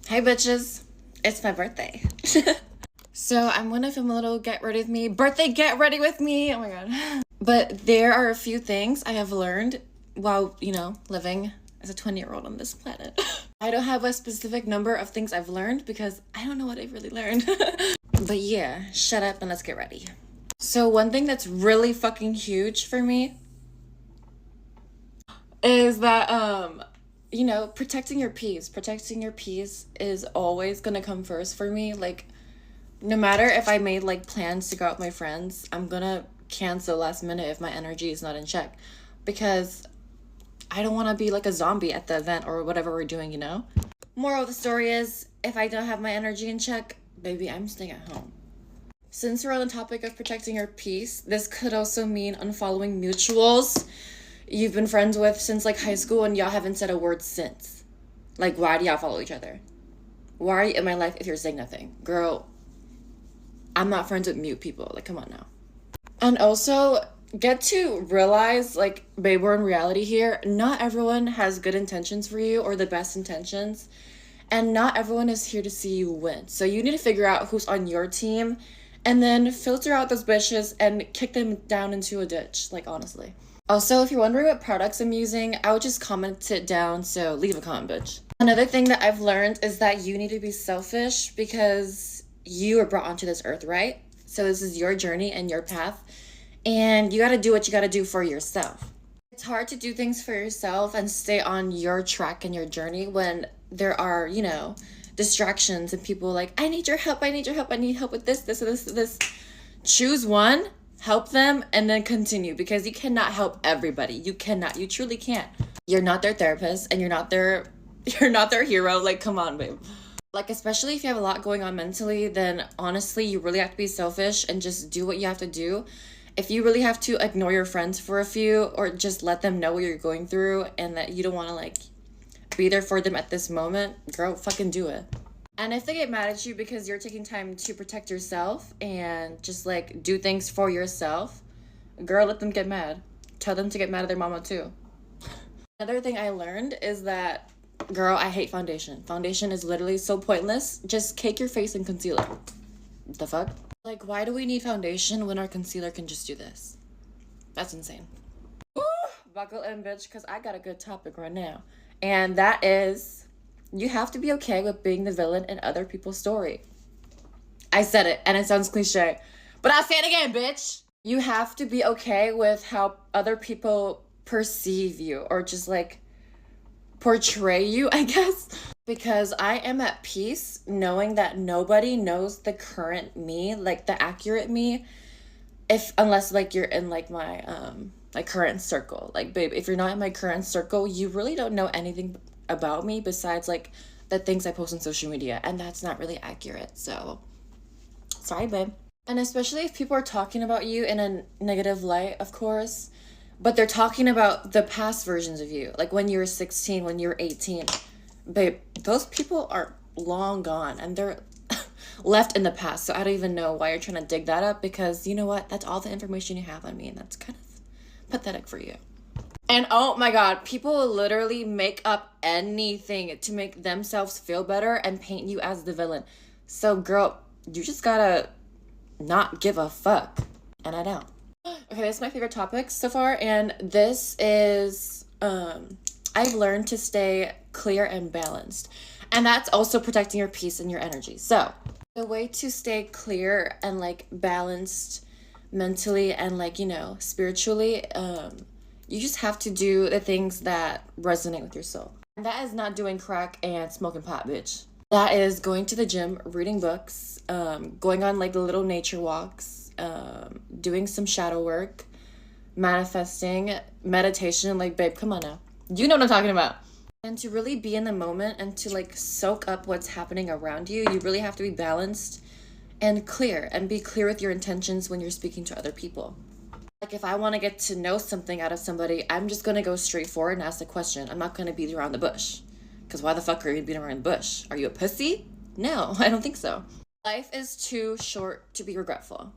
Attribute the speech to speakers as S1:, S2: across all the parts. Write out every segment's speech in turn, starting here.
S1: Hey bitches, it's my birthday. So I'm gonna film a little get ready with me. Birthday get ready with me! Oh my god. But there are a few things I have learned while, living as a 20-year-old on this planet. I don't have a specific number of things I've learned because I don't know what I've really learned. But yeah, shut up and let's get ready. So one thing that's really fucking huge for me is that, protecting your peace. Protecting your peace is always gonna come first for me. Like, no matter if I made, plans to go out with my friends, I'm gonna cancel last minute if my energy is not in check. Because I don't want to be like a zombie at the event or whatever we're doing, Moral of the story is, if I don't have my energy in check, baby, I'm staying at home. Since we're on the topic of protecting your peace, this could also mean unfollowing mutuals you've been friends with since high school and y'all haven't said a word since. Why do y'all follow each other? Why are you in my life if you're saying nothing? Girl, I'm not friends with mute people. Come on now. And also, get to realize, babe, we're in reality here. Not everyone has good intentions for you or the best intentions. And not everyone is here to see you win. So you need to figure out who's on your team and then filter out those bitches and kick them down into a ditch, honestly. Also, if you're wondering what products I'm using, I would just comment it down, so leave a comment, bitch. Another thing that I've learned is that you need to be selfish because you were brought onto this earth, right? So this is your journey and your path, and you gotta do what you gotta do for yourself. It's hard to do things for yourself and stay on your track and your journey when there are, distractions and people I need your help, I need help with this. Choose one, help them, and then continue, because you cannot help everybody. You truly can't. You're not their therapist and you're not their hero. Come on, babe. Especially if you have a lot going on mentally, then honestly, you really have to be selfish and just do what you have to do. If you really have to ignore your friends for a few or just let them know what you're going through and that you don't want to be there for them at this moment, girl, fucking do it. And if they get mad at you because you're taking time to protect yourself and just do things for yourself, girl, let them get mad. Tell them to get mad at their mama too. Another thing I learned is that, girl, I hate foundation. Foundation is literally so pointless. Just cake your face in concealer. The fuck? Why do we need foundation when our concealer can just do this? That's insane. Ooh, buckle in, bitch, because I got a good topic right now. And that is, you have to be okay with being the villain in other people's story. I said it, and it sounds cliche, but I'll say it again, bitch. You have to be okay with how other people perceive you or just portray you, I guess. Because I am at peace knowing that nobody knows the current me, the accurate me, unless you're in my current circle. Babe, if you're not in my current circle, you really don't know anything about me besides the things I post on social media, and that's not really accurate. So sorry, babe. And especially if people are talking about you in a negative light, of course, but they're talking about the past versions of you, when you were 16, when you were 18. Babe, those people are long gone and they're left in the past. So I don't even know why you're trying to dig that up, because you know what? That's all the information you have on me, and that's kind of pathetic for you. And oh my god, people literally make up anything to make themselves feel better and paint you as the villain. So girl, you just gotta not give a fuck. And I don't. Okay, this is my favorite topic so far, and this is I've learned to stay clear and balanced. And that's also protecting your peace and your energy. So the way to stay clear and balanced mentally and spiritually, you just have to do the things that resonate with your soul. And that is not doing crack and smoking pot, bitch. That is going to the gym, reading books, going on the little nature walks, doing some shadow work, manifesting, meditation. Babe, come on now. You know what I'm talking about. And to really be in the moment and to soak up what's happening around you, you really have to be balanced and clear, and be clear with your intentions when you're speaking to other people. If I want to get to know something out of somebody, I'm just going to go straight forward and ask the question. I'm not going to beat around the bush. Because why the fuck are you beating around the bush? Are you a pussy? No, I don't think so. Life is too short to be regretful.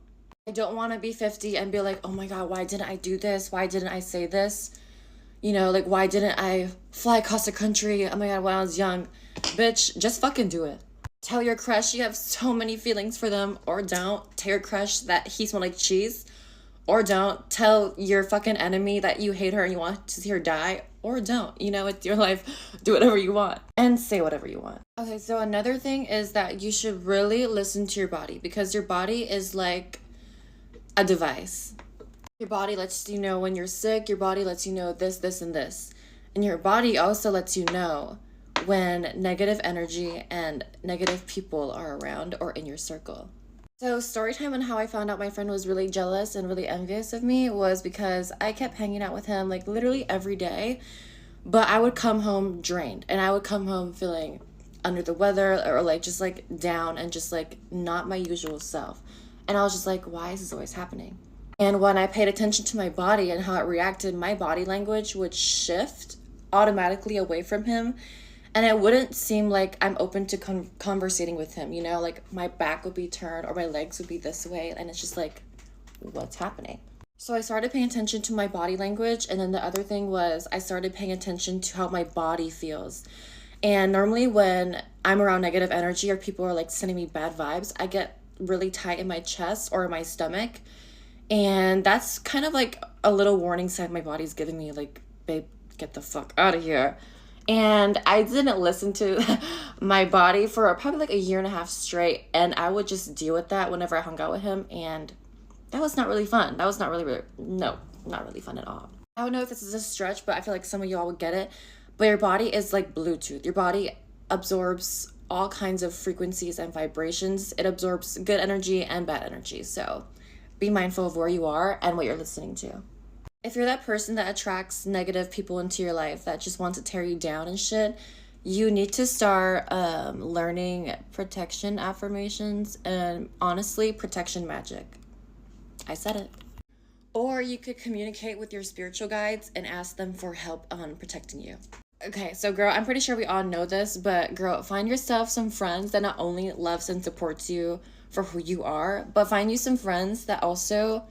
S1: I don't want to be 50 and be oh my god, why didn't I do this? Why didn't I say this? You know, like, why didn't I fly across the country? Oh my God, when I was young. Bitch, just fucking do it. Tell your crush you have so many feelings for them, or don't. Tell your crush that he smells like cheese, or don't. Tell your fucking enemy that you hate her and you want to see her die, or don't. You know, it's your life. Do whatever you want and say whatever you want. Okay, so another thing is that you should really listen to your body, because your body is like a device. Your body lets you know when you're sick. Your body lets you know this, this, and this. And your body also lets you know when negative energy and negative people are around or in your circle. So story time on how I found out my friend was really jealous and really envious of me was because I kept hanging out with him like literally every day, but I would come home drained, and I would come home feeling under the weather, or like just like down and just like not my usual self. And I was just like, why is this always happening? And when I paid attention to my body and how it reacted, my body language would shift automatically away from him. And it wouldn't seem like I'm open to conversating with him, you know? Like, my back would be turned or my legs would be this way. And it's just like, what's happening? So I started paying attention to my body language. And then the other thing was I started paying attention to how my body feels. And normally when I'm around negative energy or people are like sending me bad vibes, I get really tight in my chest or in my stomach. And that's kind of like a little warning sign my body's giving me, like, babe, get the fuck out of here. And I didn't listen to my body for probably like a year and a half straight. And I would just deal with that whenever I hung out with him. And that was not really fun. That was not really not really fun at all. I don't know if this is a stretch, but I feel like some of y'all would get it. But your body is like Bluetooth. Your body absorbs all kinds of frequencies and vibrations. It absorbs good energy and bad energy. So be mindful of where you are and what you're listening to. If you're that person that attracts negative people into your life that just want to tear you down and shit, you need to start learning protection affirmations and, honestly, protection magic. I said it. Or you could communicate with your spiritual guides and ask them for help on protecting you. Okay, so girl, I'm pretty sure we all know this, but girl, find yourself some friends that not only loves and supports you for who you are, but find you some friends that also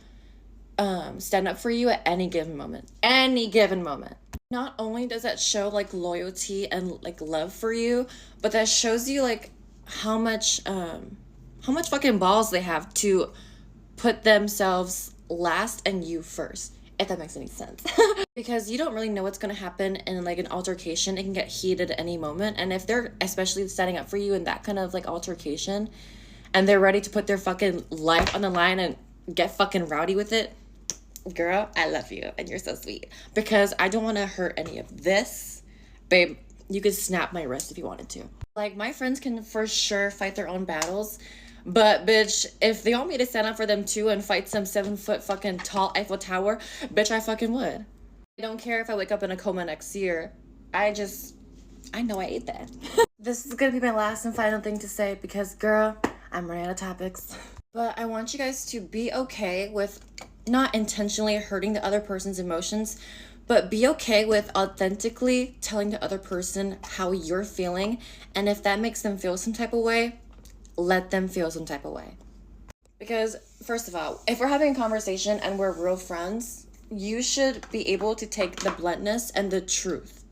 S1: stand up for you at any given moment. Any given moment. Not only does that show like loyalty and like love for you, but that shows you like how much fucking balls they have to put themselves last and you first, if that makes any sense. Because you don't really know what's going to happen in like an altercation. It can get heated at any moment, and if they're especially standing up for you in that kind of like altercation and they're ready to put their fucking life on the line and get fucking rowdy with it, girl, I love you and you're so sweet, because I don't want to hurt any of this. Babe, you could snap my wrist if you wanted to. Like, my friends can for sure fight their own battles, but bitch, if they want me to stand up for them too and fight some 7-foot fucking tall Eiffel Tower, bitch, I fucking would. I don't care if I wake up in a coma next year. I know I ate that. This is gonna be my last and final thing to say, because girl, I'm running out of topics. But I want you guys to be okay with not intentionally hurting the other person's emotions, but be okay with authentically telling the other person how you're feeling. And if that makes them feel some type of way, let them feel some type of way. Because first of all, if we're having a conversation and we're real friends, you should be able to take the bluntness and the truth.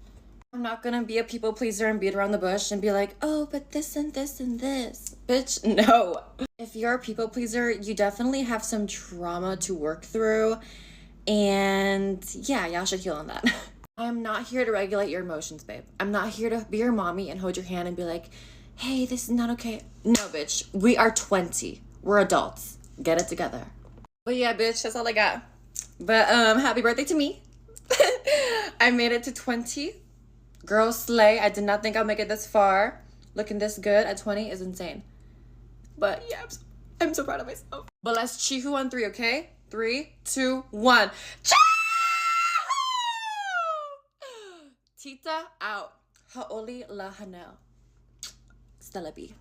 S1: I'm not gonna be a people pleaser and beat around the bush and be like, oh, but this and this and this. Bitch, no. If you're a people pleaser, you definitely have some trauma to work through. And yeah, y'all should heal on that. I'm not here to regulate your emotions, babe. I'm not here to be your mommy and hold your hand and be like, hey, this is not okay. No, bitch. We are 20. We're adults. Get it together. But yeah, bitch, that's all I got. But happy birthday to me. I made it to 20. Girl, slay. I did not think I'd make it this far. Looking this good at 20 is insane. But yeah, I'm so proud of myself. But let's chihu on 3, okay? 3, 2, 1. Tita out. Haoli la hanel. stelluhb.